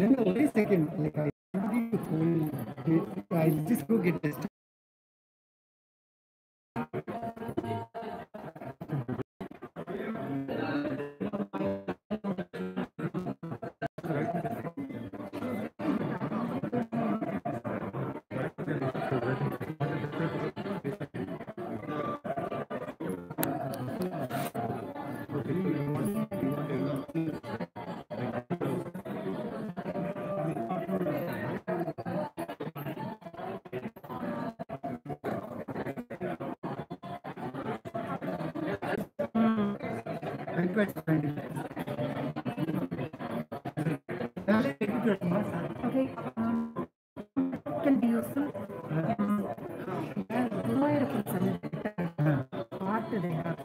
then wait a second, like I wanted to hold it. I'll just go get tested. I'm quite fine. Okay, can be useful. Guruvaayurappan part they have.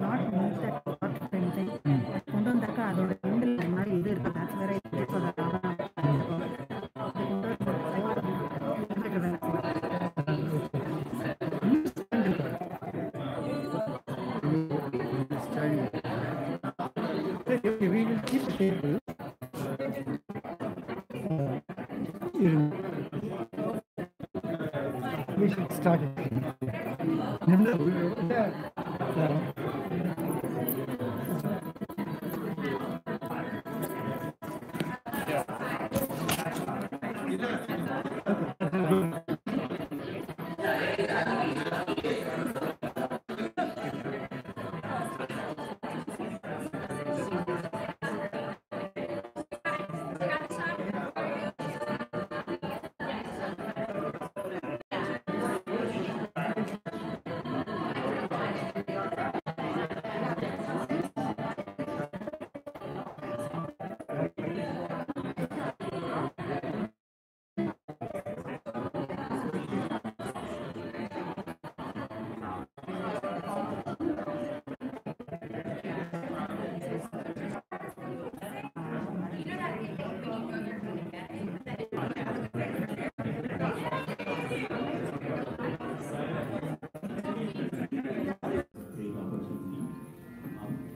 Not meet that part fencing. கொண்டு வந்தாக்கா அதோட எண்டில் முன்னாடி இது இருக்கு. That's where I did for the Okay, we will keep the table. We should start it.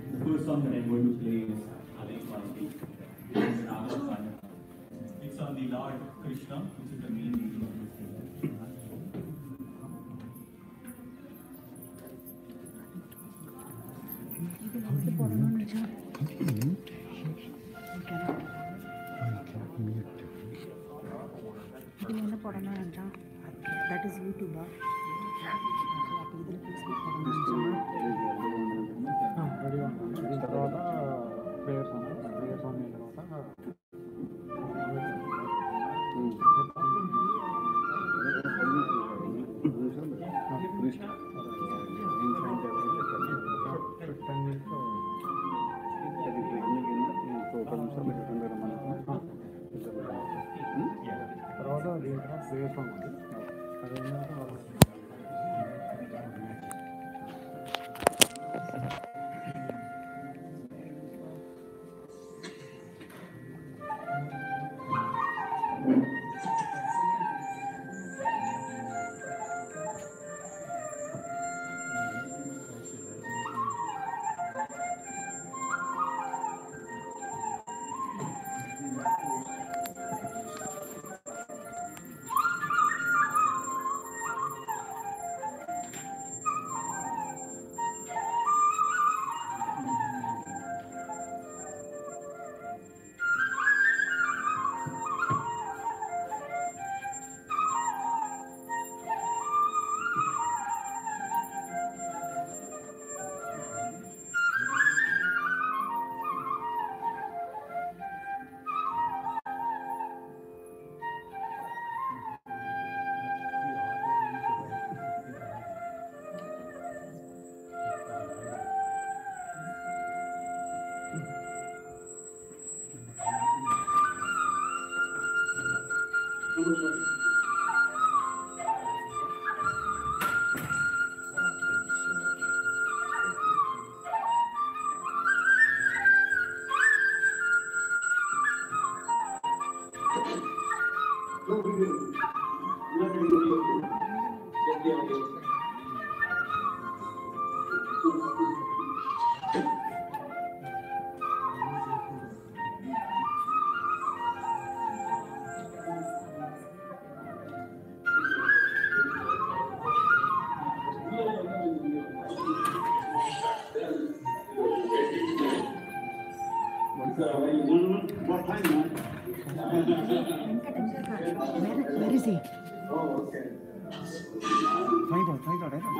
The first song that I'm going to play is it's on the Lord Krishna, which is the main reason of this film. That is YouTube. తర్వాత players players అయిన తర్వాత తర్వాత దీంట్లో players ఉంది అది Where is he? Find out.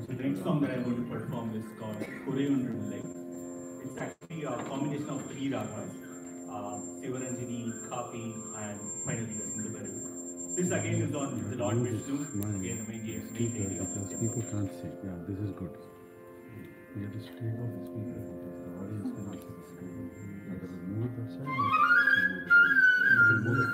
The next song that I'm going to perform is called Korean. It's actually a combination of three ragas, Sivaranjini, Kapi, and finally the Sindhubaru. This again is on the Lord Vishnu, again the main deity of Because the people temple. can't see. Yeah, this is good. You have to stay on the speaker because the audience cannot see the screen. Either we move it that side or we move it.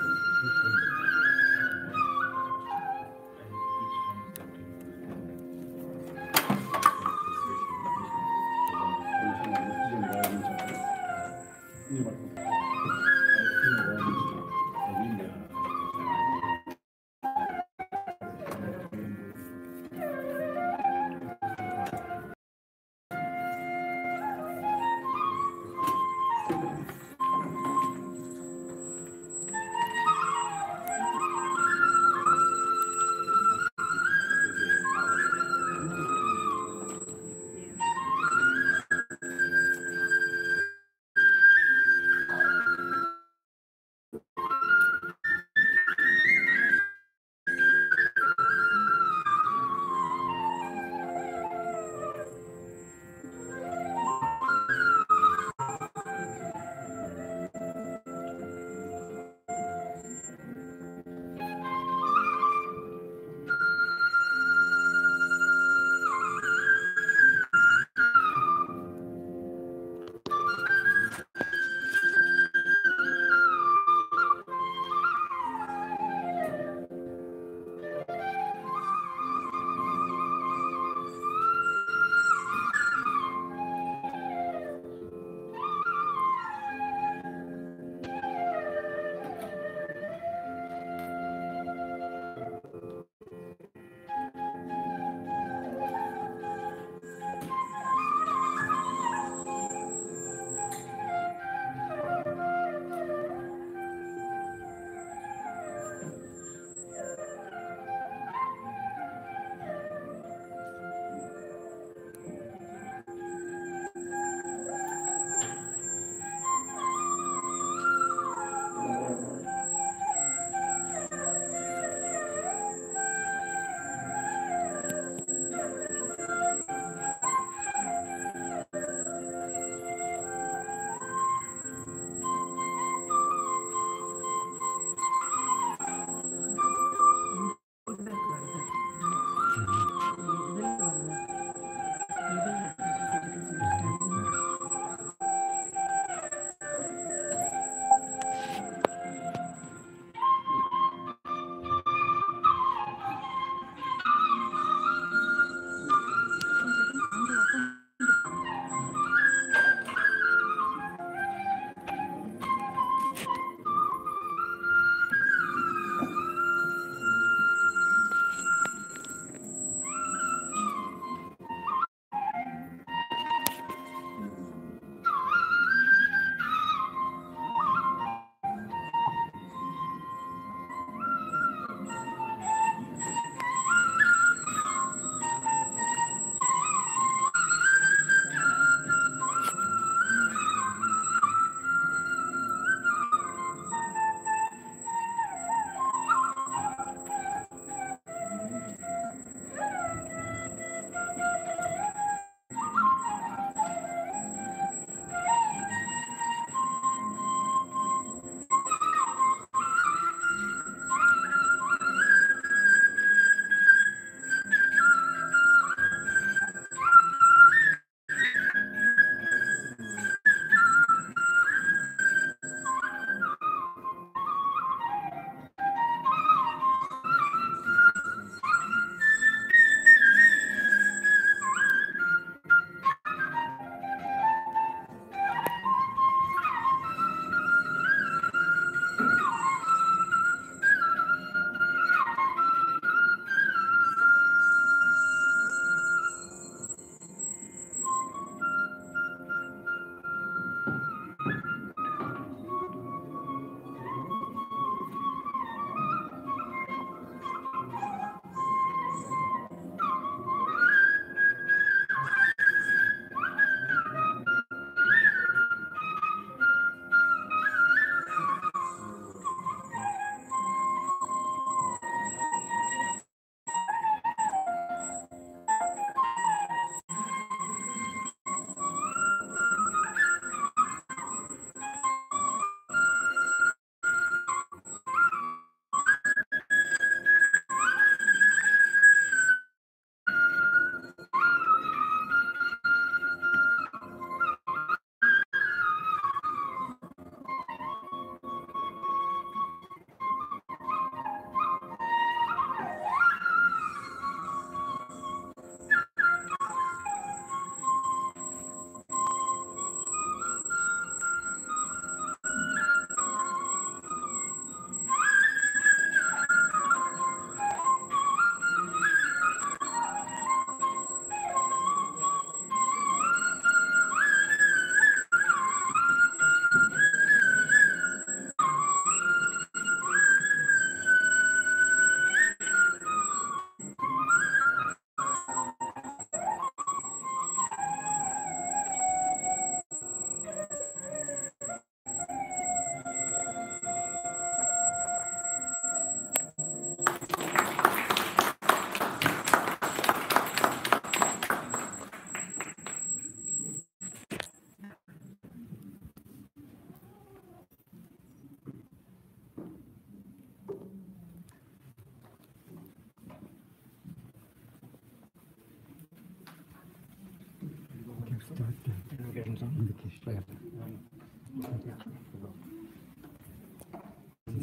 This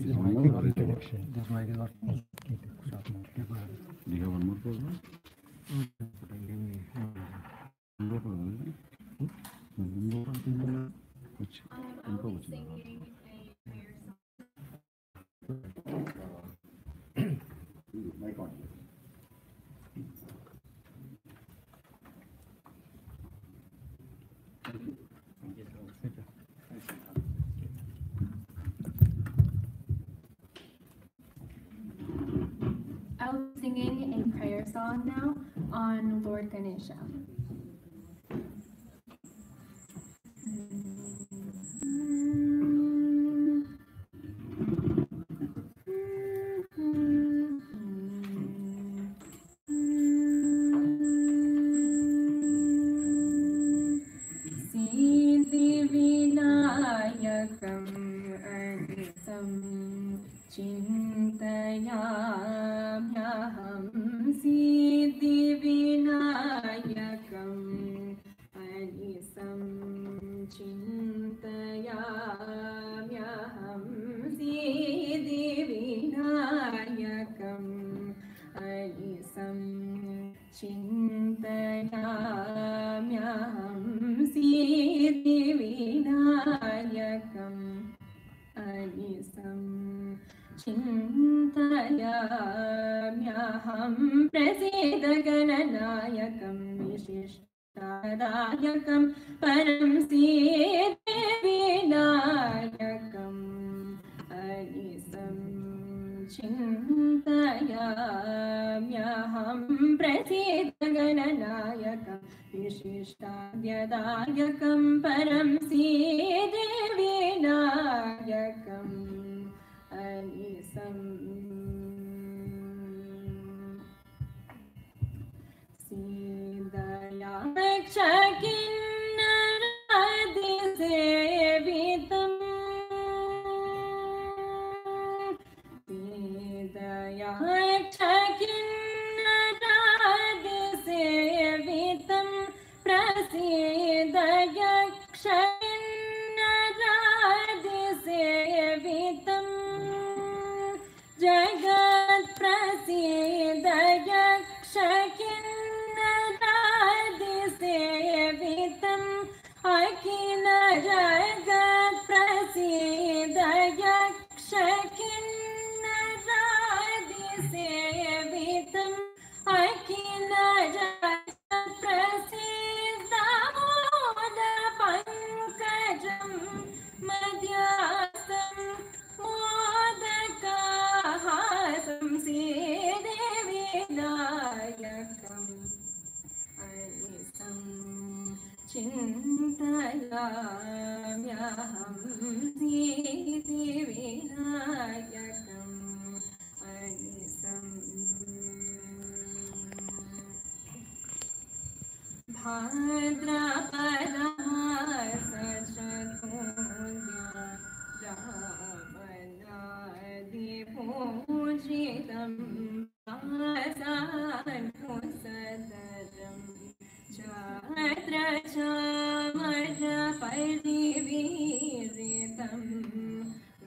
is my introduction. This mic is not. Do you have one more program? Which? Mic on. I'll be singing a prayer song now on Lord Ganesha. Siddhivinayakam anisam Chintayamyaham Siddhivinayakam anisam Chintayamyaham Siddhivinayakam anisam Chintayamyaham Siddhivinayakam anisam Chintayamyaham Prasidagananayakam Vishishtadayakam Param Siddhivinayakam anisam Chintayamyaham Prasidagananayakam Vishishtadayakam Param Siddhivinayakam anisam Siddhayakshakinnaradisevitam Siddhayakshakinnaradisevitam Prasidayakshakinnaradisevitam Jagat Prasidayakshakinnaradisevitam Akila Jagat Prasidayakshakinnaradisevitam Akila Jagat Prasidamoda Pankajam Madhyastam Modakahasam Siddhivinayakam anisam Chintayamyaham Siddhivinayakam anisam Bhadrapada Sachatundya Ramanadi Pujitam Vasanusadaram Chatra Chamara Pariviritam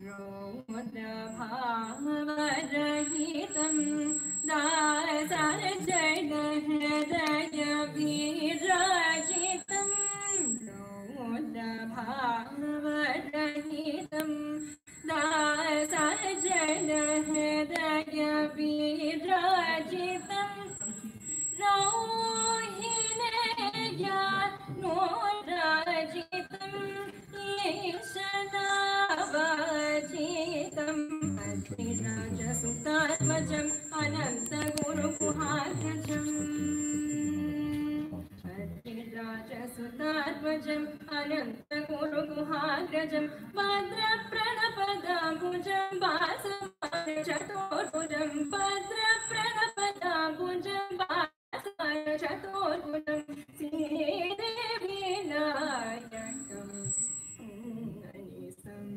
Rodra Bhavarahitam Dasarjana Hridaya Virajitam Rodra Bhavarahitam Dasarjana Hridaya Virajitam Rohineya Norajitam Ishanavajitam Adhirajasutarvajam Anantagurukuhakajam Adhirajasutarvajam Anantagurukuhakajam Bhadrapranapadambujam Vasamadchaturvujam Bhadrapranapadambujam Vasamadchaturvujam Siddhivinayakam anisam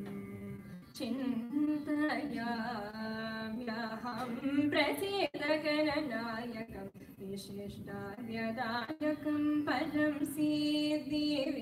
Chintayamyaham Prasidagananayakam विशिष्टार्यदायकं परं सिद्धिविनायकम्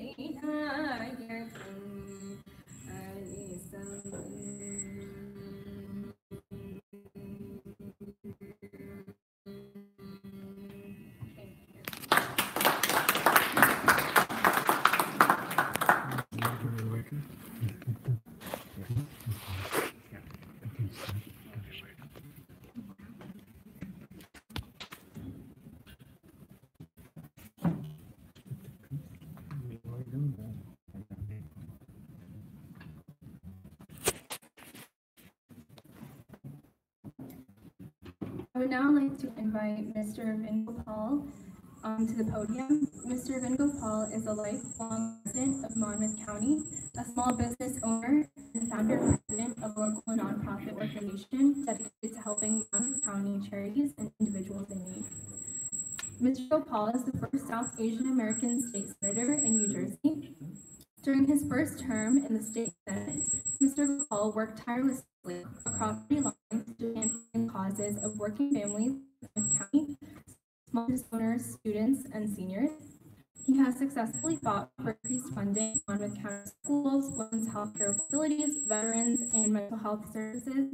I would now like to invite Mr. Vingopal to the podium. Mr. Vingopal is a lifelong resident of Monmouth County, a small business owner and founder and president of a local nonprofit organization dedicated to helping Monmouth County charities and individuals in need. Mr. Gopal is the first South Asian American state senator in New Jersey. During his first term in the state Senate, Mr. Gopal worked tirelessly across party lines to champion causes of working families in the county, small business owners, students, and seniors. He has successfully fought for increased funding on Monmouth County schools, women's health care facilities, veterans, and mental health services.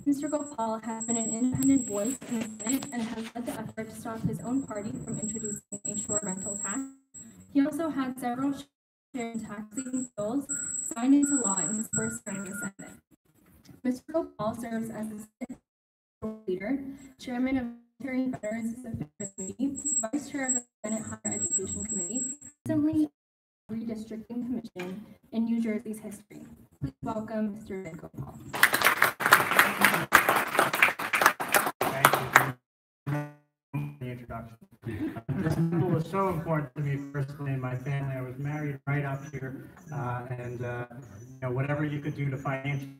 Mr. Gopal has been an independent voice in the Senate and has led the effort to stop his own party from introducing a shore rental tax. He also had several share and taxing bills signed into law in his first term in the Senate. Mr. Gopal serves as the Senate leader, chairman of the Military and Veterans Affairs Committee, vice chair of the Senate Higher Education Committee, recently Redistricting Commission in New Jersey's history. Please welcome Mr. Gopal. Thank you for the introduction. This school was so important to me personally and my family. I was married right up here, and whatever you could do to financially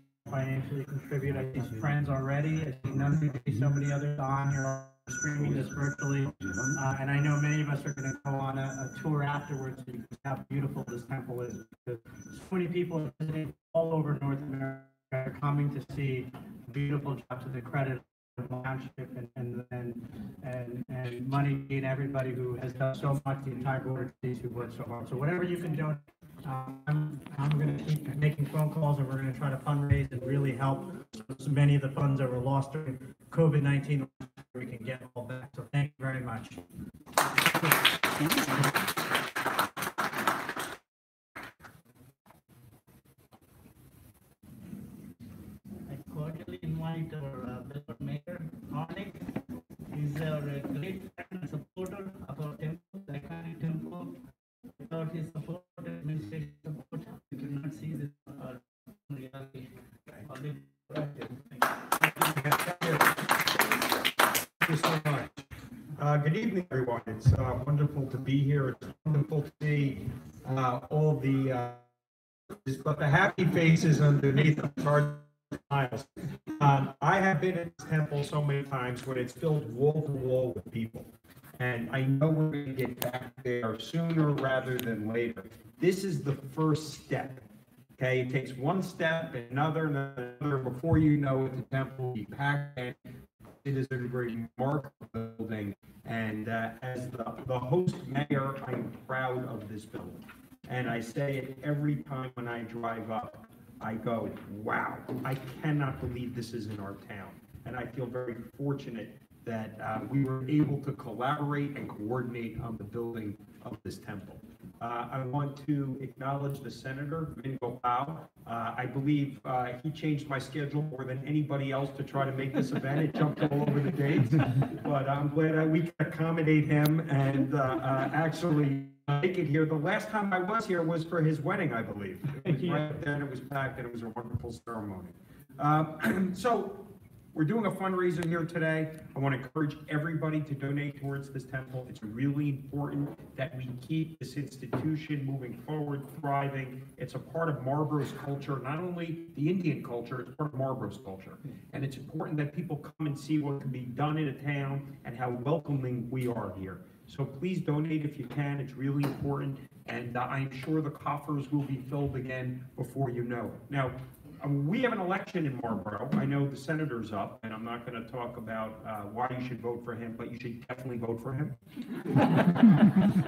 contribute. I see some friends already. I see none of you, so many others on here streaming this virtually, and I know many of us are going to go on a tour afterwards so you can see how beautiful this temple is. Because so many people are visiting all over North America are coming to see a beautiful job to the credit of the township and money and everybody who has done so much, the entire board who worked so hard. So whatever you can do, I'm going to keep making phone calls, and we're going to try to fundraise and really help so many of the funds that were lost during COVID-19. We can get all back. So thank you very much. I cordially invite our beloved Mayor, Arnick. He's our great friend and supporter of our temple, the iconic temple. Without his support, administration support, we could not see this reality. Thank you so much. Good evening, everyone. It's wonderful to be here. It's wonderful to see all the happy faces underneath the hard smiles. I have been in this temple so many times when it's filled wall to wall with people. And I know we're going to get back there sooner rather than later. This is the first step. Okay, it takes one step, another, before you know it, the temple will be packed in. It is a very remarkable building, and as the host mayor, I'm proud of this building. And I say it every time when I drive up, I go, wow, I cannot believe this is in our town. And I feel very fortunate that we were able to collaborate and coordinate on the building of this temple. I want to acknowledge the Senator, Vin Gopal. I believe he changed my schedule more than anybody else to try to make this event. It jumped all over the dates, but I'm glad we can accommodate him and actually make it here. The last time I was here was for his wedding, I believe. It was right then, it was packed, and it was a wonderful ceremony. So we're doing a fundraiser here today. I want to encourage everybody to donate towards this temple. It's really important that we keep this institution moving forward, thriving. It's a part of Marlborough's culture, not only the Indian culture, it's part of Marlborough's culture. And it's important that people come and see what can be done in a town and how welcoming we are here. So please donate if you can. It's really important. And I'm sure the coffers will be filled again before you know. Now, We have an election in Marlboro. I know the senator's up, and I'm not going to talk about why you should vote for him, but you should definitely vote for him.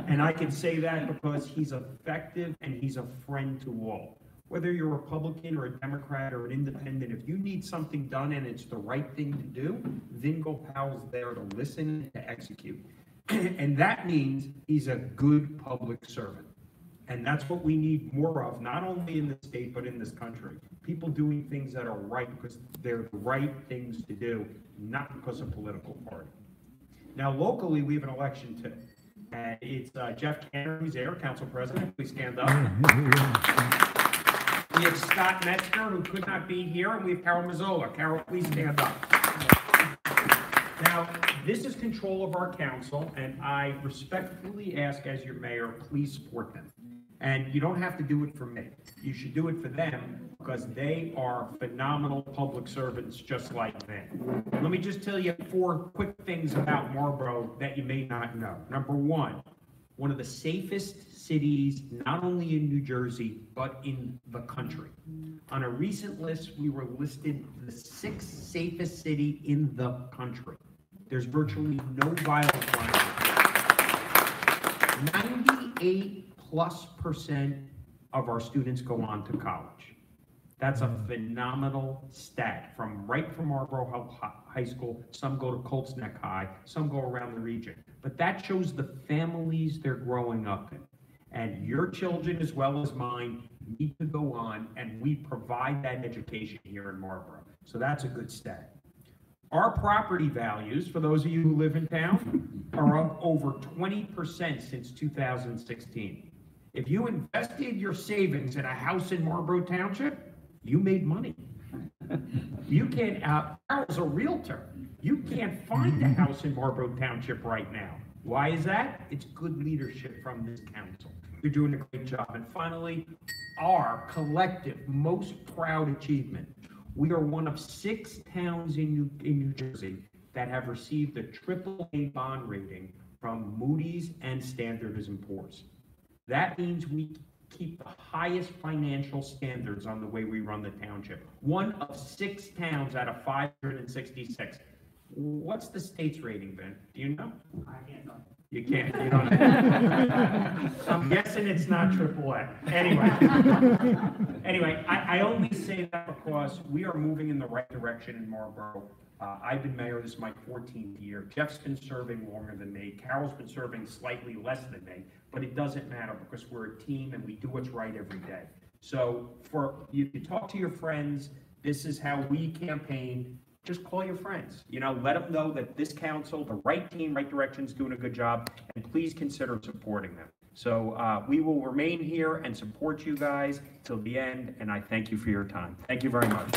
And I can say that because he's effective and he's a friend to all. Whether you're a Republican or a Democrat or an independent, if you need something done and it's the right thing to do, Vingo Powell's there to listen and to execute. And that means he's a good public servant. And that's what we need more of, not only in the state, but in this country. People doing things that are right because they're the right things to do, not because of political party. Now, locally, we have an election too. And it's Jeff Canner, who's there, council president. Please stand up. We have Scott Metzger, who could not be here, and we have Carol Mazzola. Carol, please stand up. Now, this is control of our council, and I respectfully ask, as your mayor, please support them. And you don't have to do it for me. You should do it for them because they are phenomenal public servants just like them. Let me just tell you 4 quick things about Marlboro that you may not know. Number one of the safest cities, not only in New Jersey, but in the country. On a recent list, we were listed the 6th safest city in the country. There's virtually no violent crime. 98+% of our students go on to college. That's a phenomenal stat right from Marlboro High School. Some go to Colts Neck High, some go around the region. But that shows the families they're growing up in. And your children, as well as mine, need to go on, and we provide that education here in Marlboro. So that's a good stat. Our property values, for those of you who live in town, are up over 20% since 2016. If you invested your savings in a house in Marlboro Township, you made money. You can't, Carol's a realtor. You can't find a house in Marlboro Township right now. Why is that? It's good leadership from this council. You're doing a great job. And finally, our collective most proud achievement. We are one of 6 towns in New Jersey that have received a AAA bond rating from Moody's and Standard & Poor's. That means we keep the highest financial standards on the way we run the township. One of 6 towns out of 566. What's the state's rating, Ben? Do you know? I can't know. You can't. You don't know. I'm guessing it's not AAA. Anyway, I only say that because we are moving in the right direction in Marlboro. I've been mayor, this is my 14th year. Jeff's been serving longer than me. Carol's been serving slightly less than me, but it doesn't matter because we're a team and we do what's right every day. So for you to talk to your friends, this is how we campaign. Just call your friends, let them know that this council, the right team, right direction is doing a good job, and please consider supporting them. So we will remain here and support you guys till the end, and I thank you for your time. Thank you very much.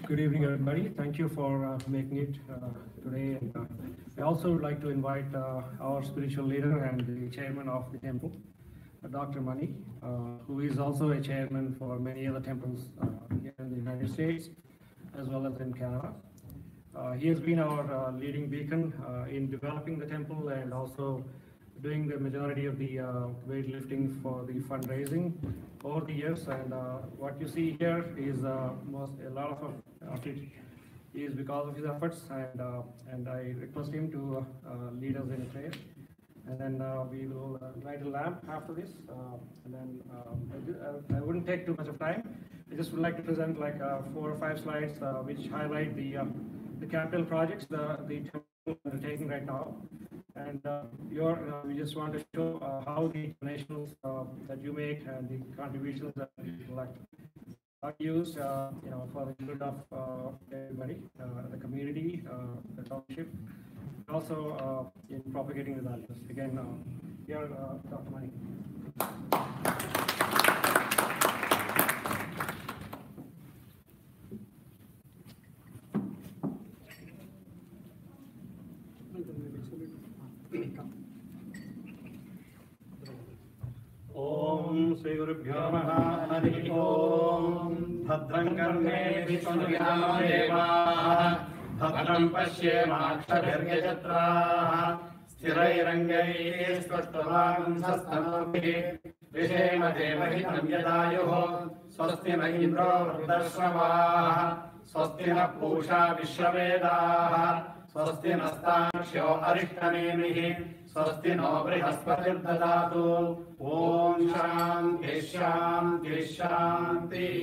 Good evening, everybody. Thank you for making it today. And I also would like to invite our spiritual leader and the chairman of the temple, Dr. Mani, who is also a chairman for many other temples here in the United States, as well as in Canada. He has been our leading beacon in developing the temple and also doing the majority of the weightlifting for the fundraising over the years. And what you see here is a lot of it is because of his efforts, and I request him to lead us in a prayer. And then we will light a lamp after this. And then I wouldn't take too much of time. I just would like to present like 4 or 5 slides which highlight the capital projects the temple is undertaking right now. And we just want to show how the donations that you make and the contributions that you collect are used, for the good of everybody, the community, the township, also in propagating the values. Again, here, Dr. Mani. Om Sri Gurubhyo Namaha Hari Om Bhadram Karne Vishnu Yama Deva भद्रं पश्येमाक्षभिर्यजत्राः स्थिरैरङ्गैः स्पष्टवागुंसस्तनोभिः विषेम देवहितं यदायुः स्वस्ति न इन्द्रो वृद्धश्रवाः स्वस्ति नः पूषा विश्ववेदाः स्वस्ति नस्ताक्ष्यो अरिष्टनेमिः स्वस्ति no बृहस्पतिर्ददातु ॐ शान्तिः शान्तिः शान्तिः।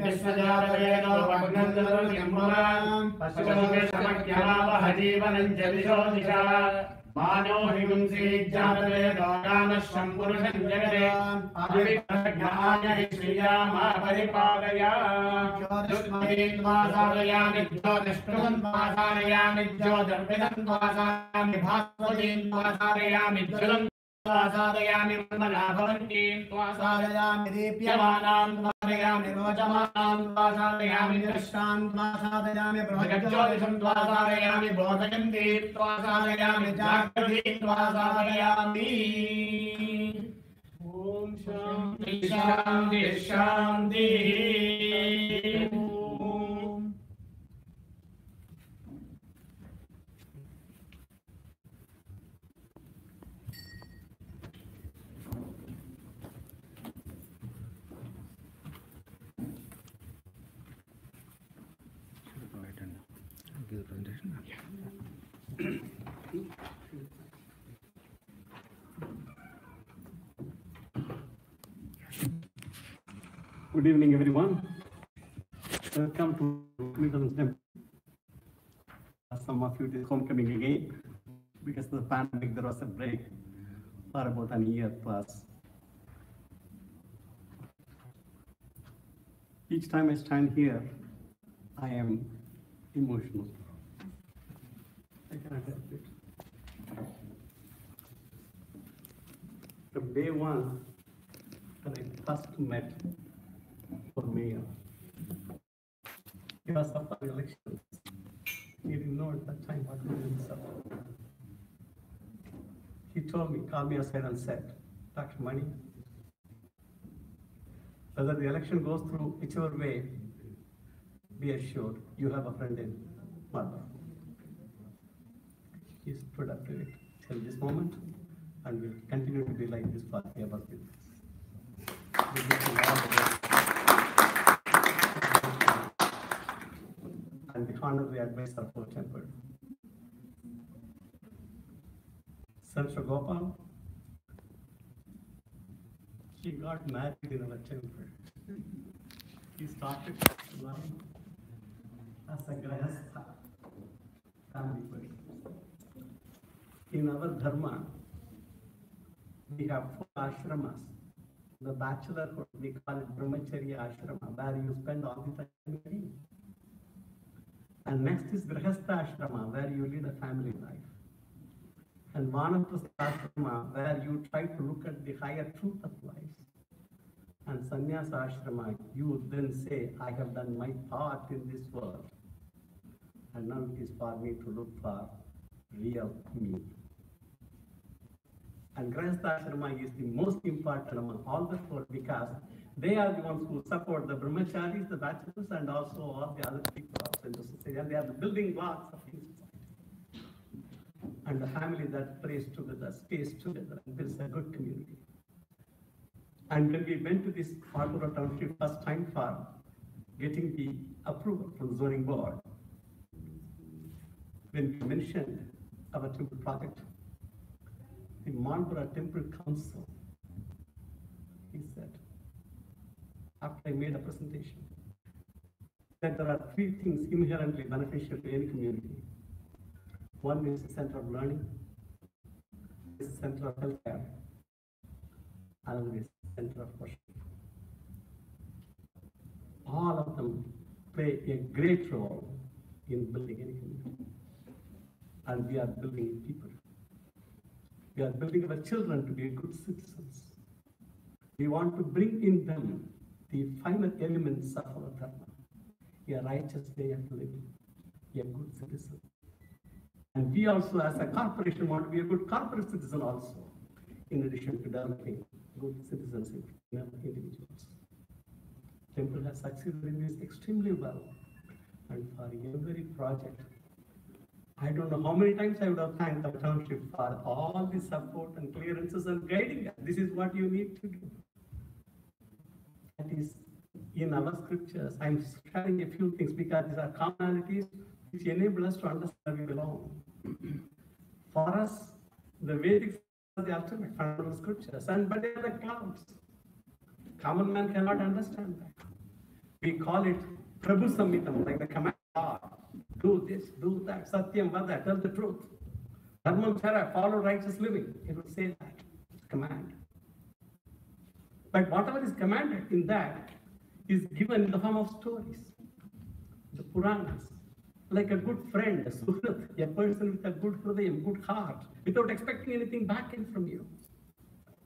विश्वजातवेदो वग्नन्दरुर्यम्बुराम् पश्चिमोऽभिसमज्ञावह जीवनं च दिशो दिशा मानो हिंसीज्जातवेदो गानः शम्पुरुषं जगते अभिप्रज्ञाय श्रियामा परिपालय ज्योतिष्मतीन्वा साधयामि ज्योतिष्कृतन्वा साधयामि ज्योतिर्विदन्वा साधयामि भास्वतीन्वा साधयामि ज्वलन् साधयामि मन्मनाभवन्तीं त्वा साधयामि दीप्यमानां त्वा साधयामि रोचमानां त्वा साधयामि निरश्रां त्वा साधयामि बृहज्योतिषं त्वा साधयामि बोधयन्तीं त्वा साधयामि जागृतीं त्वा साधयामि। ॐ शान्ति शान्ति शान्तिः। Give the presentation. Good evening, everyone. Welcome to Clinton's Temple. Some of you, it is homecoming again because of the pandemic. There was a break for about a year plus. Each time I stand here, I am emotional. I cannot help it. From day one, when I first met for mayor, because of our elections, he didn't know at that time what to do himself. He told me, called me aside and said, Dr. Mani, whether the election goes through whichever way, be assured you have a friend in Mother. He stood up to it till this moment and will continue to be like this for ever with us. We wish him all the best. And the honorary advisor for temple. Senator Gopal, he got married in our temple. He started learning as a grahastha, family person. In our dharma, we have 4 ashramas. The bachelorhood, we call it brahmacharya ashrama, where you spend all the time studying. And next is grahastha ashrama, where you lead a family life. And vanaprastha ashrama, where you try to look at the higher truth of life. And sannyasa ashrama, you then say, I have done my part in this world. And now it is for me to look for real me. And grahastha ashrama is the most important among all the 4 because they are the ones who support the brahmacharis, the bachelors, and also all the other people also in the society. And they are the building blocks of the society. And the family that prays together, stays together, and builds a good community. And when we went to this Marlborough Township first time for getting the approval from the zoning board, when we mentioned our temple project, the Marlborough Temple Council, he said, after I made a presentation, that there are 3 things inherently beneficial to any community. One is the center of learning, is center of healthcare, another is center of worship. All of them play a great role in building any community. And we are building people. We are building our children to be good citizens. We want to bring in them the final elements of our dharma, a righteous way of living, a good citizen. And we also, as a corporation, want to be a good corporate citizen also, in addition to developing good citizenship in our individuals. Temple has succeeded in this extremely well. And for every project, I don't know how many times I would have thanked the township for all the support and clearances and guiding us. This is what you need to do. That is in our scriptures. I'm sharing a few things because these are commonalities which enable us to understand where we belong. For us, the Vedic are the ultimate fundamental scriptures, but they are the clouds. Common man cannot understand that. We call it Prabhu Samhitam, like the command of God. Do this, do that, Satyam Vada, tell the truth. Dharmam Chara, follow righteous living. It will say that. It's command. But whatever is commanded in that is given in the form of stories. The Puranas. Like a good friend, a suhrat, a person with a good hridayam, good heart, without expecting anything back in from you.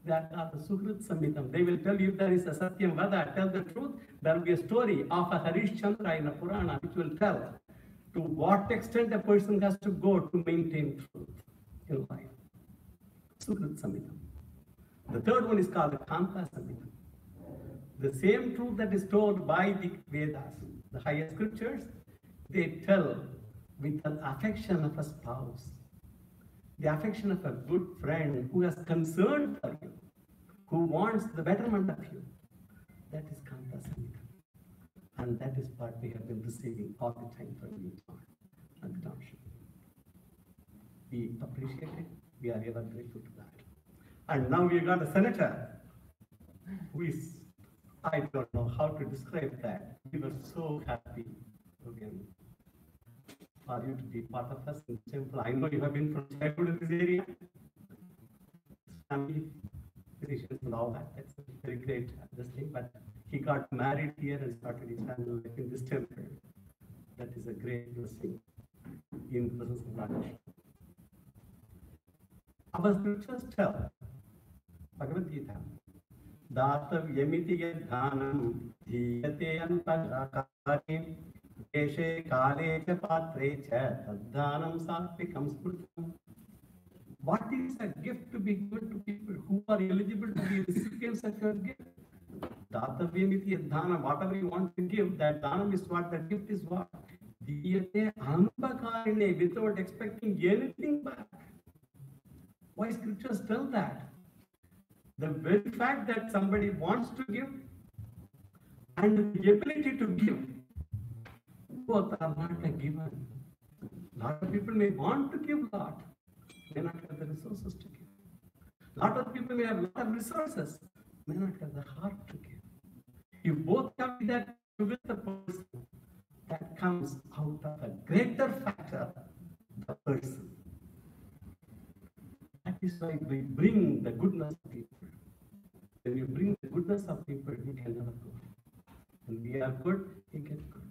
That are the Suhrit Samhitam. They will tell you if there is a Satyam Vada, tell the truth. There will be a story of a Harish Chandra in a Purana which will tell to what extent a person has to go to maintain truth in life. Suhrit Samhitam. The third one is called Kanta Samhitam. The same truth that is told by the Vedas, the higher scriptures, they tell with an affection of a spouse, the affection of a good friend who has concern for you, who wants the betterment of you. That is Kanta Samhitam. And that is what we have been receiving all the time from you and the township. We appreciate it. We are ever grateful to that. And now we got a senator who is, I don't know how to describe that. We were so happy again for you to be part of us in the temple. I know you have been from childhood in this area, family, physicians and all that. That's very great, this thing. But he got married here and started his family life in this temple. That is a great blessing in the presence of Rajesh. Our scriptures tell, Bhagavad Gita, Datavyamiti yadhanam dhiyate antagakarim deshe kale cha patre cha tadhanam satvikam smritam. What is a gift to be given to people who are eligible to be recipients of your gift? Datavyamiti yadhanam, whatever you want to give, that dhanam is what, that gift is what? Dhiyate antagakarim, without expecting anything back. Why scriptures tell that? The very fact that somebody wants to give and the ability to give, both are not a given. A lot of people may want to give a lot, may not have the resources to give. A lot of people may have a lot of resources, may not have the heart to give. If both have that with the person, that comes out of a greater factor, the person. That is why we bring the goodness of people. When you bring the goodness of people, you can never go. When we are good, we get good.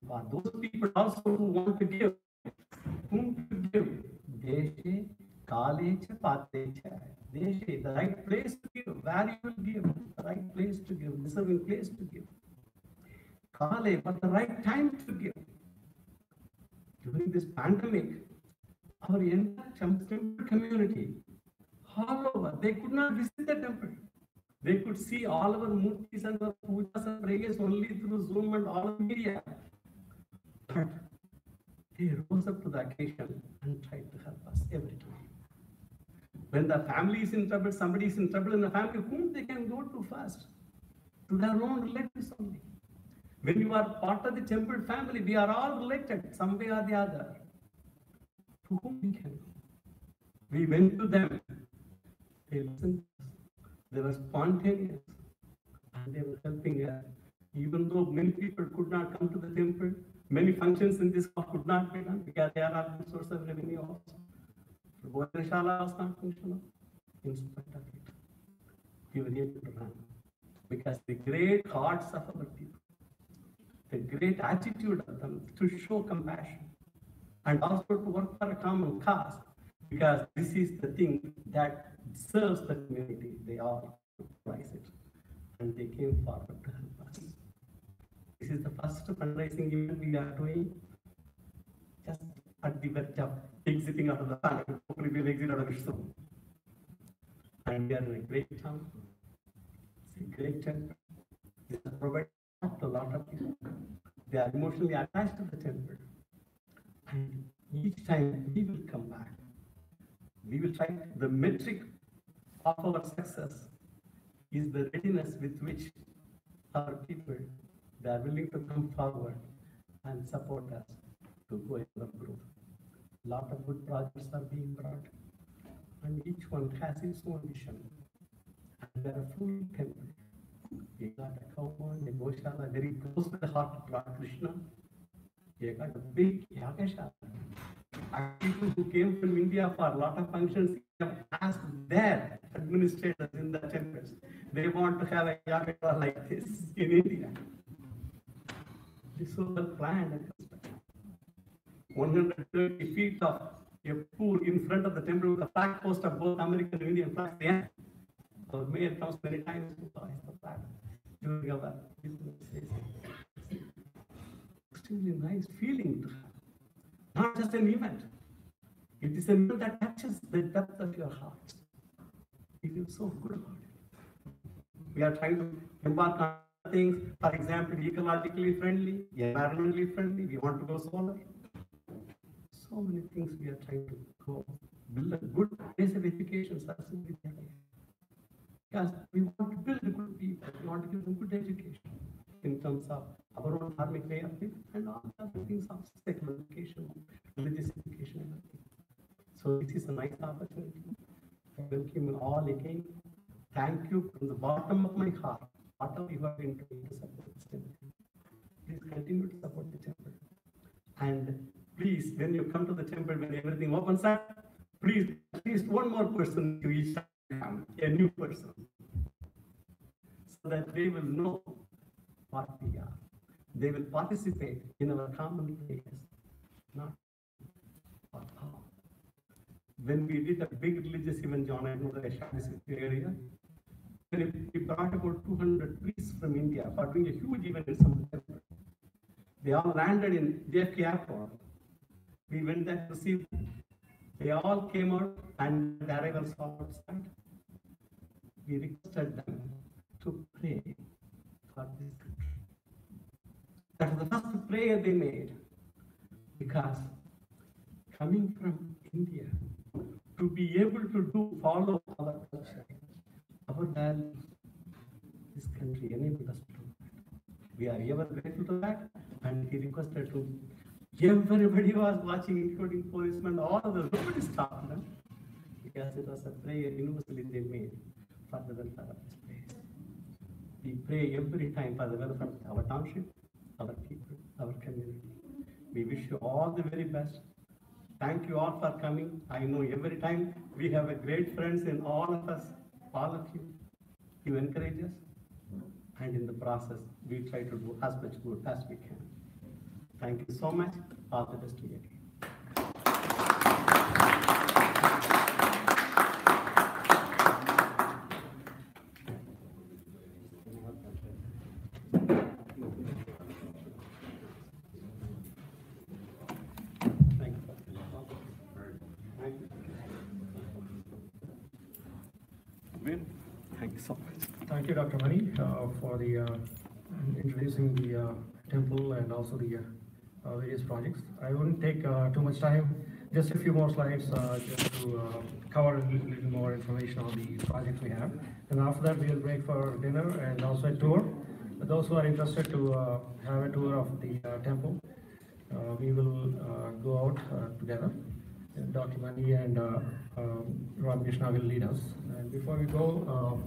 But those people also who want to give, whom to give? Deshe, Kale, Pate, Deshe, the right place to give, where you will give, the right place to give, deserving place to give. Kale, but the right time to give. During this pandemic, our entire temple community, all over, they could not visit the temple. They could see all our murtis and our pujas and prayers only through Zoom and all media. But they rose up to the occasion and tried to help us every time. When the family is in trouble, somebody is in trouble in the family, whom they can go to first? To their own relatives only. When you are part of the temple family, we are all related, some way or the other. To whom we can go? We went to them. They listened to us. They were spontaneous. And they were helping us. Even though many people could not come to the temple, many functions in this hall could not be done because they are our source of revenue also. Bhojanashala was not functional. In spite of it, we were able to run because the great hearts of our people, the great attitude of them to show compassion and also to work for a common cause, because this is the thing that serves the community. They all realize it, and they came forward to help us. This is the first fundraising event we are doing, just at the verge of exiting out of the tunnel. Hopefully we'll exit out of it soon. And we are in a great town. It's a great temple. This has provided to a lot of people. They are emotionally attached to the temple. And each time we will come back. We will try. The metric of our success is the readiness with which our people, they are willing to come forward and support us to go in our growth. A lot of good projects are being brought, and each one has its own vision. And there are full temples. We got a Kauman, a Goshala, very close to the heart of Lord Krishna. We got a big Yagashala. People who came from India for a lot of functions have asked their administrators in the temples. They want to have a Yagashala like this in India. This was well planned and constructed. 130 feet of a pool in front of the temple with a flag post of both American and Indian flags. Yeah. Our mayor comes many times to buy the flag during our business. Extremely nice feeling to have. Not just an event. It is an event that touches the depth of your heart. You feel so good about it. We are trying to embark on things, for example, ecologically friendly, environmentally friendly. We want to go solar. So many things we are trying to go. Build a good base of education system. Because we want to build good people. We want to give them good education in terms of our own dharmic way of living and all the other things of secular education, religious education, and everything. So this is a nice opportunity. I welcome you all again. Thank you from the bottom of my heart. Whatever you have been doing to support this temple. Please continue to support the temple. And please, when you come to the temple, when everything opens up, please, at least one more person to each time, a new person, so that they will know what we are. They will participate in our common prayers, not for how. When we did a big religious event, John, I know that I shared this with you earlier, we brought about 200 priests from India for doing a huge event in some temple. They all landed in JFK Airport. We went there to see them. They all came out and the arrivals all outside. We requested them to pray for this country. That was the first prayer they made, because coming from India, to be able to follow our culture, our values, this country enabled us to do that. We are ever grateful to that, and he requested to. Everybody was watching, including policemen, all of them. Nobody stopped them, because it was a prayer universally they made for the welfare of this place. We pray every time for the welfare of our township, our people, our community. We wish you all the very best. Thank you all for coming. I know every time we have a great friends in all of us, all of you. You encourage us, and in the process, we try to do as much good as we can. Thank you so much. All the best to you. Thank you. Thank you so much. Thank you, Dr. Mani, for the introducing the temple and also the various projects. I wouldn't take too much time, just a few more slides just to cover a little more information on the projects we have. And after that, we'll break for dinner and also a tour. For those who are interested to have a tour of the temple, we will go out together. And Dr. Mani and Ramakrishna will lead us. And before we go,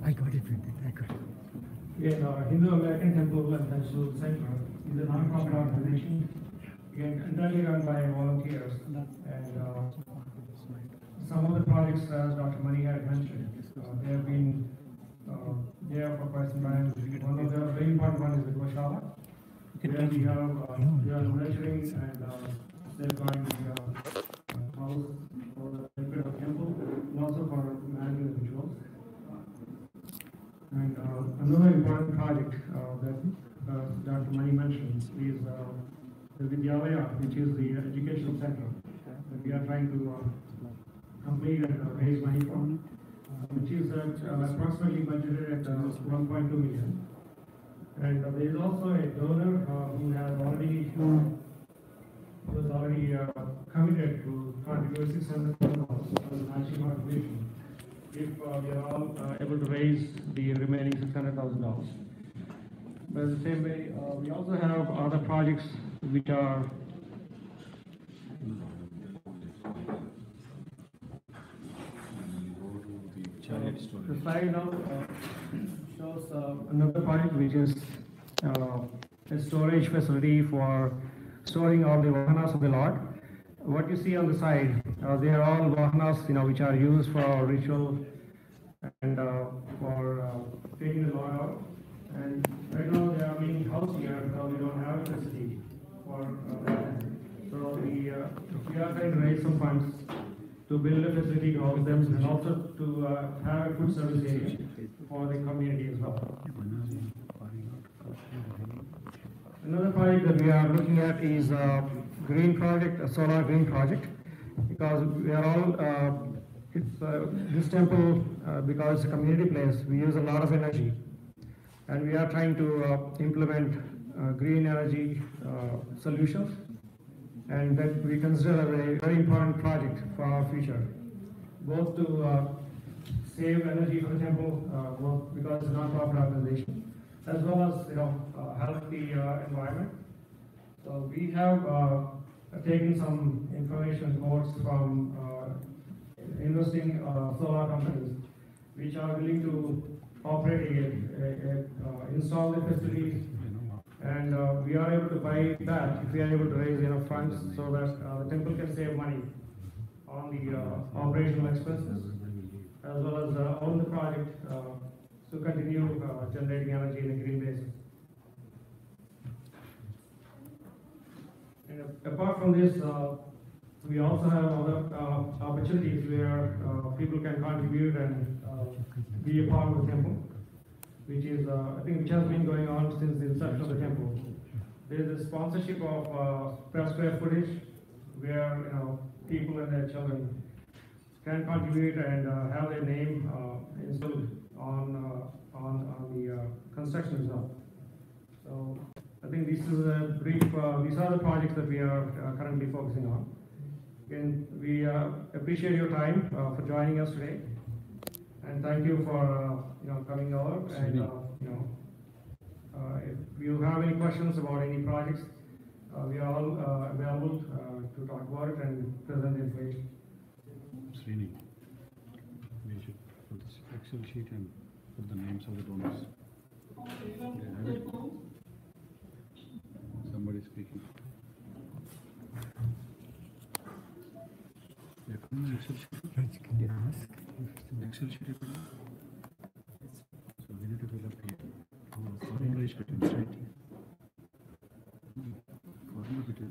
I got it. I got it. Again, Hindu American Temple and Cultural Center is a non-profit organization, again, entirely run by volunteers. And some of the projects, as Dr. Mani had mentioned, they have been there for quite some time. One of the very important one is the Goshala, where we are nurturing and safeguarding the house for the benefit of the temple, and also for managing the rituals. And another important project that Dr. Mani mentioned is the Vidyalaya, which is the educational center that we are trying to complete and raise money for, which is approximately budgeted at 1.2 million. And there is also a donor who has already committed to contribute $600,000 as a matching contribution if we are all able to raise the remaining $600,000. But in the same way, we also have other projects which are the slide now shows another project which is a storage facility for storing all the vahanas of the Lord. What you see on the side, they are all vahanas, which are used for ritual and for taking the Lord out. And right now they are being housed here because we don't have electricity for that. So we are trying to raise some funds to build a facility to house them and also to have a food service area for the community as well. Another project that we are looking at is a green project, a solar green project, because we are all, this temple, because it's a community place, we use a lot of energy. And we are trying to implement green energy solutions, and that we consider a very important project for our future, both to save energy for the temple, both because it's a non-profit organization, as well as help the environment. So we have taken some information reports from investing solar companies, which are willing to operate install the facilities, and we are able to buy it back if we are able to raise enough funds so that the temple can save money on the operational expenses, as well as own the project to continue generating energy in a green basis. And apart from this, we also have other opportunities where people can contribute and be a part of the temple, which is, I think, which has been going on since the inception of the temple. There is a sponsorship of per square footage where people and their children can contribute and have their name installed on the construction zone. So I think this is a brief. These are the projects that we are currently focusing on. Again, we appreciate your time for joining us today, and thank you for coming over. And if you have any questions about any projects, we are all available to talk about it and present the information. Srini, we should put this Excel sheet and put the names of the donors. Somebody speaking. Excel sheet. Excel sheet. So we need to fill up here. Formula is written right here. Formula written.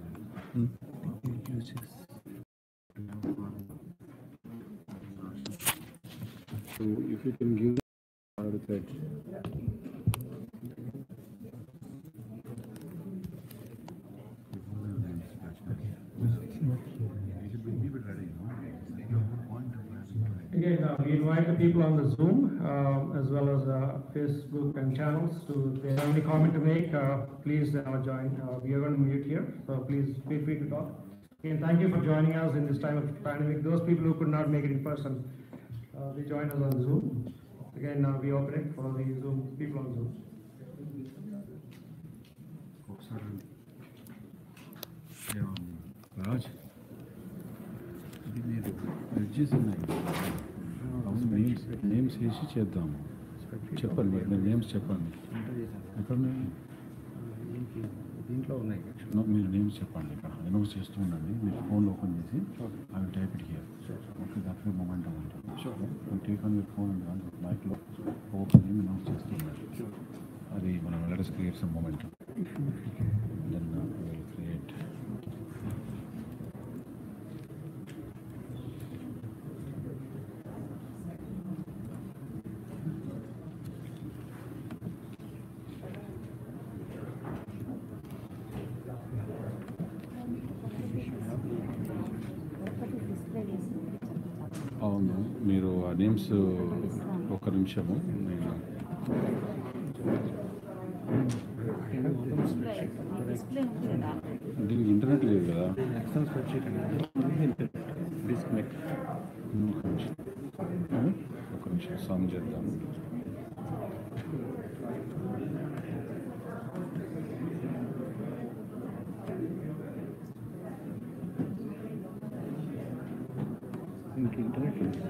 So if you can give the thread. Again, we invite the people on the Zoom as well as Facebook and channels to, if they have any comment to make, please join. We are going to mute here, so please feel free to talk. Again, thank you for joining us in this time of pandemic. Those people who could not make it in person, they joined us on Zoom. Again, we open it for the Zoom people on Zoom. Raj, names వేసి చేద్దాము. So చెప్పండి మీరు names చెప్పండి. ఎక్కడ దీంట్లో ఉన్నాయి. మీరు names చెప్పండి. ఇక్కడ అనౌన్స్ చేస్తూ ఉండండి. మీరు ఫోన్ ఓపెన్ చేసి అవి type it here. Okay, that way momentum ఉంటుంది. Take on your phone and మైక్లో ఓపెన్ నేమ్ అనౌన్స్ చేస్తూ ఉండండి. అది మనం let us create some momentum. Then we will create. అవును, మీరు ఆ నేమ్స్ ఒక నిమిషము నేను దీనికి ఇంటర్నెట్ లేదు కదా. ఎక్సెల్ స్ప్రెడ్షీట్ అనేది డిస్కనెక్ట్. ఒక నిమిషం సామ్ చేద్దాం. దీనికి ఇంటర్నెట్ లేదు.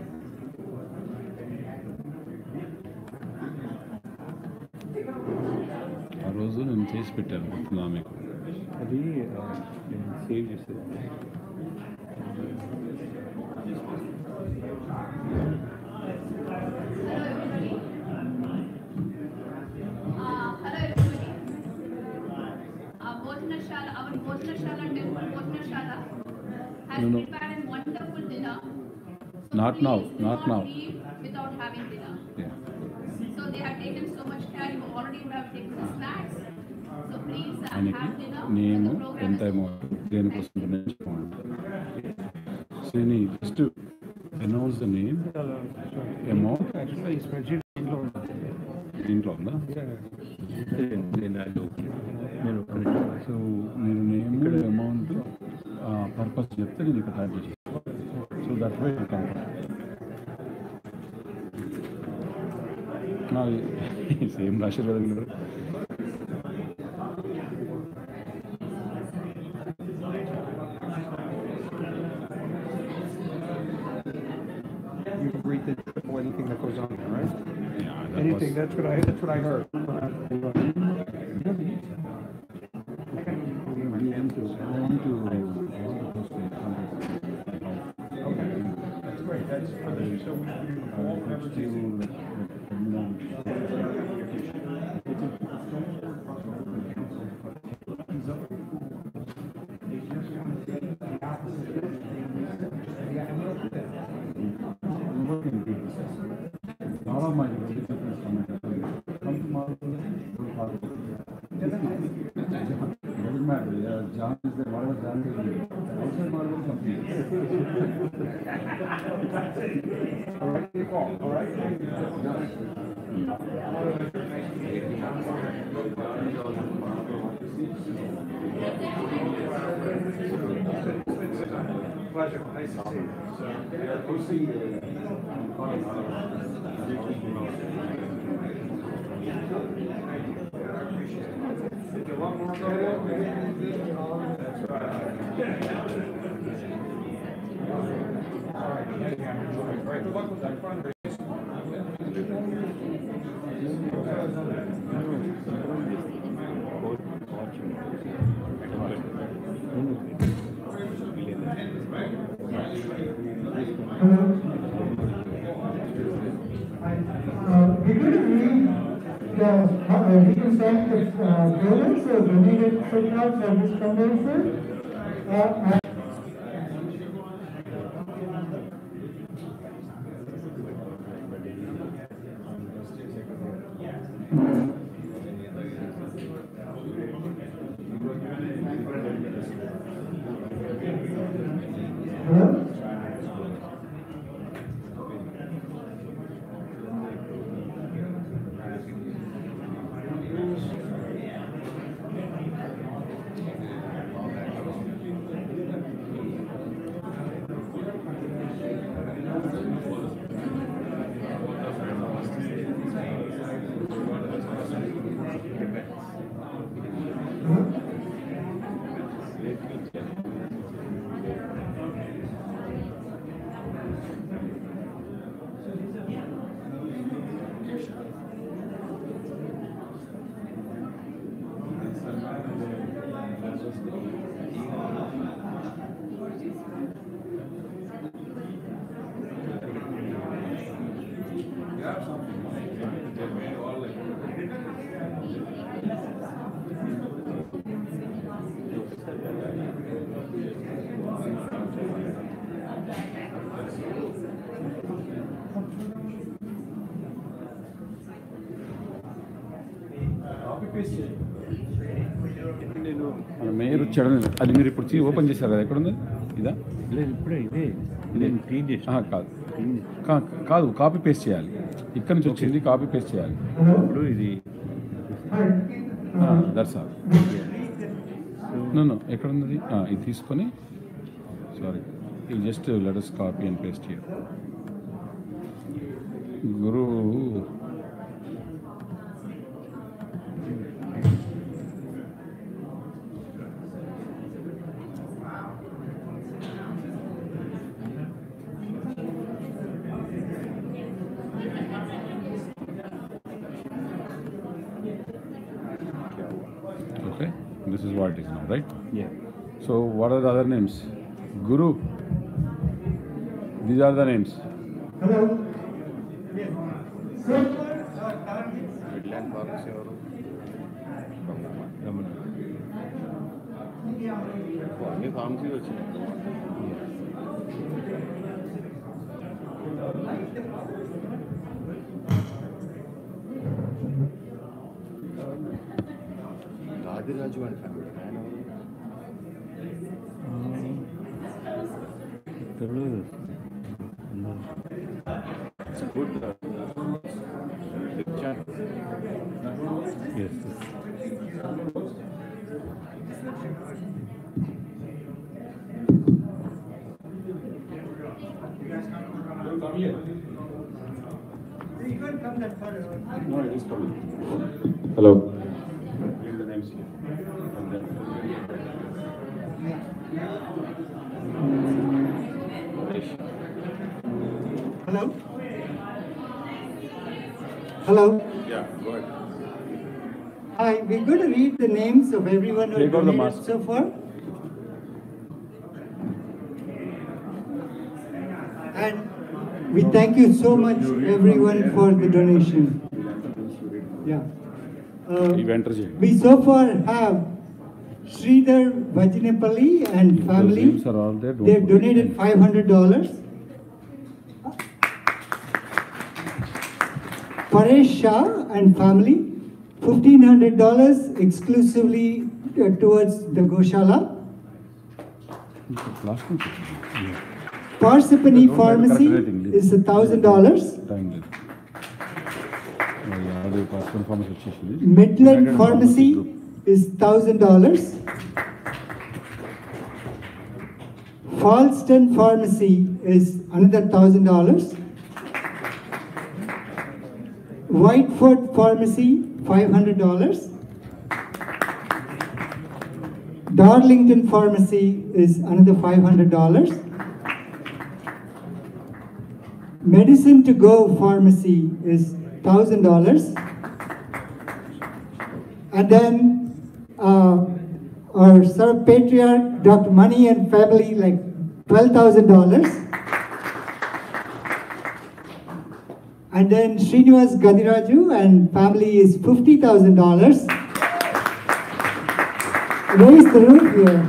ఆ రోజు నేను చేసి పెట్టాను గుర్తుందా మీకు? అది నేను సేవ్ చేసేది. Our Bhojanashala temple, Bhojanashala, has No. prepared a wonderful dinner. Not please now, do not now. leave without having dinner. Yeah. So they have taken so much care. You already would have taken the snacks. So please ఆయనకి have dinner. Name The program ఎంత is amount దేనికోసం Srini just announce the name amount. యాక్చువల్గా ఈ spreadsheet దీంట్లో దీంట్లో ఉందా? నేను so మీరు నేమ్ అమౌంట్ పర్పస్ చెప్తే నేను ఇక్కడ టైప్ చేసి సో దట్ వే సేమ్ రాశారు కదా మీరు. You agree to anything that goes on there, right? Yeah, that Anything, was- that's what I heard. That's great, that's so. All of my relatives come tomorrow. Doesn't matter. Yeah, John is there. Whatever John is there. Outside Marvel company. All right, take all right? Pleasure, nice to see you. We'll see you. Good luck with that fundraiser. We're going to read the legal side of donors who donated so far for this fundraiser. Hello? మన mayor వచ్చాడని అది మీరు ఇప్పుడు open చేశారు కదా, ఎక్కడుంది ఇదా? లేదు, ఇప్పుడే ఇదే నేను క్లీన్ చేసి కాదు, కాపీ పేస్ట్ చేయాలి. ఇక్కడ నుంచి వచ్చింది కాపీ పేస్ట్ చేయాలి. ఇప్పుడు ఇది దట్స్ ఆల్. ఎక్కడ ఉన్నది? ఇది తీసుకొని, సారీ, ఇది just let us copy and paste here. గురు okay, this is what it is now, right? Yeah. So what are the other names? Guru, these are the names. Hello. Sir. Woodland pharmacy ఎవరు? అన్ని pharmacy వచ్చినాయి. Raju and family ఆయన తెలియదు. Good yes. No, it is coming. Hello. Read the names here. Hello. Hello. Yeah, go ahead. Hi, we're going to read the names of everyone who Take off the donated mask. so far. And we thank you so much, everyone, for the donation. Yeah. We so far have Sridhar Vajinapalli and family. names are all there, don't They've worry. donated $500. Paresh Shah and family, $1,500 exclusively towards the Goshala. Last one. Parsipani Pharmacy is $1,000. Midland Pharmacy is $1,000. Falston Pharmacy is another $1,000. Whiteford Pharmacy, $500. Darlington Pharmacy is another $500. Medicine to Go Pharmacy is $1,000. And then our sort of patriarch, Dr. Mani and family, like $12,000. And then Srinivas Gadiraju and family is $50,000. Raise the roof here.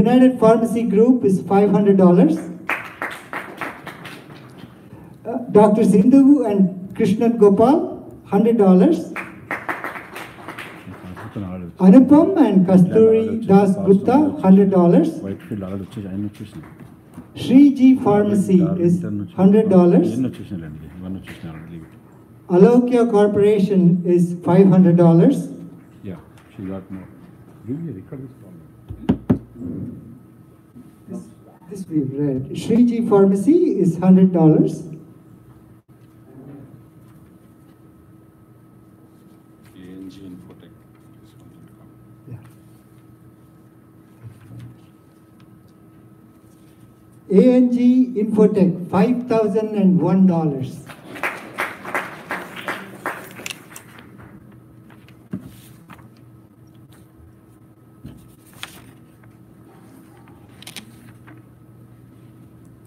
United Pharmacy Group is $500. Dr. Sindhu and Krishnan Gopal, $100. Anupam and Kasturi Das Gupta, $100. Shriji Pharmacy is $100. Alokya Corporation is $500. Yeah, she got more. Give me a record This we've read. Shriji Pharmacy is $100. ANG Infotech, $5,001.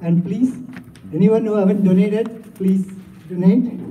And please, anyone who haven't donated, please donate.